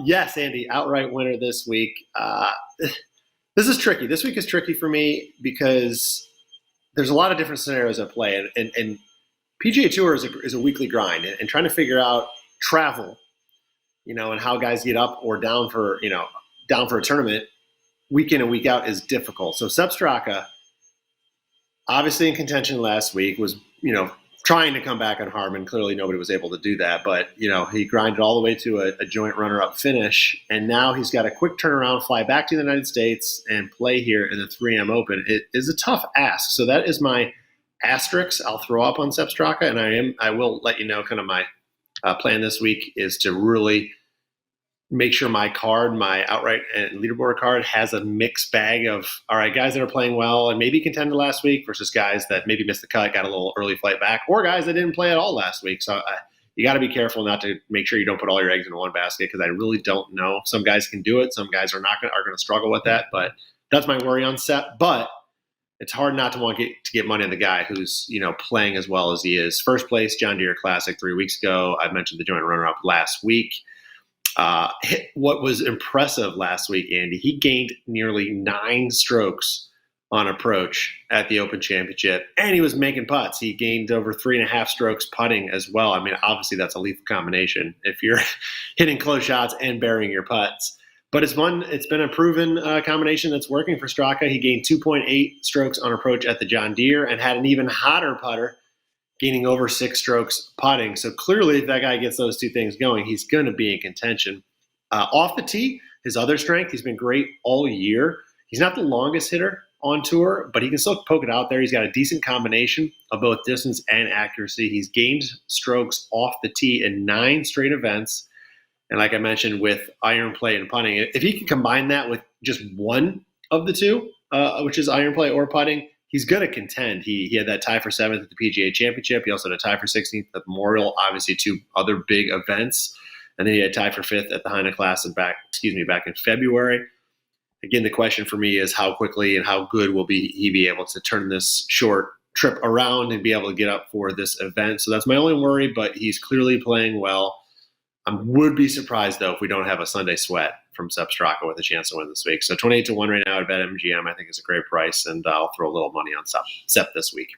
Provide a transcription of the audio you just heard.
Yes, Andy, outright winner this week. This is tricky. This week is tricky for me because there's a lot of different scenarios at play, and PGA Tour is a weekly grind, and trying to figure out travel, and how guys get up or down for a tournament week in and week out is difficult. So Sepp Straka, obviously in contention last week, was trying to come back on Harman. Clearly nobody was able to do that, but he grinded all the way to a joint runner-up finish, and now he's got a quick turnaround, fly back to the United States and play here in the 3M Open. It is a tough ask. So that is my asterisk I'll throw up on Sepp Straka, and I will let you know kind of my plan this week is to really make sure my outright and leaderboard card has a mixed bag of, all right, guys that are playing well and maybe contended last week versus guys that maybe missed the cut, got a little early flight back, or guys that didn't play at all last week. So you got to be careful not to make sure you don't put all your eggs in one basket, because I really don't know. Some guys can do it. Some guys are going to struggle with that. But that's my worry on Sepp. But it's hard not to want to get money on the guy who's playing as well as he is. First place, John Deere Classic 3 weeks ago. I mentioned the joint runner-up last week. What was impressive last week, Andy, he gained nearly 9 strokes on approach at the Open Championship, and he was making putts. He gained over 3.5 strokes putting as well. I mean, obviously that's a lethal combination if you're hitting close shots and burying your putts. But it's been a proven combination that's working for Straka. He gained 2.8 strokes on approach at the John Deere and had an even hotter putter, gaining over 6 strokes putting. So clearly, if that guy gets those two things going, he's going to be in contention. Off the tee, his other strength, he's been great all year. He's not the longest hitter on tour, but he can still poke it out there. He's got a decent combination of both distance and accuracy. He's gained strokes off the tee in 9 straight events. And like I mentioned, with iron play and putting, if he can combine that with just one of the two, which is iron play or putting, he's going to contend. He had that tie for 7th at the PGA Championship. He also had a tie for 16th at the Memorial, obviously 2 other big events. And then he had a tie for 5th at the Heine Classic back in February. Again, the question for me is how quickly and how good will he be able to turn this short trip around and be able to get up for this event. So that's my only worry, but he's clearly playing well. I would be surprised, though, if we don't have a Sunday sweat from Sepp Straka with a chance to win this week. So 28-1 right now at BetMGM, I think is a great price, and I'll throw a little money on Sepp this week.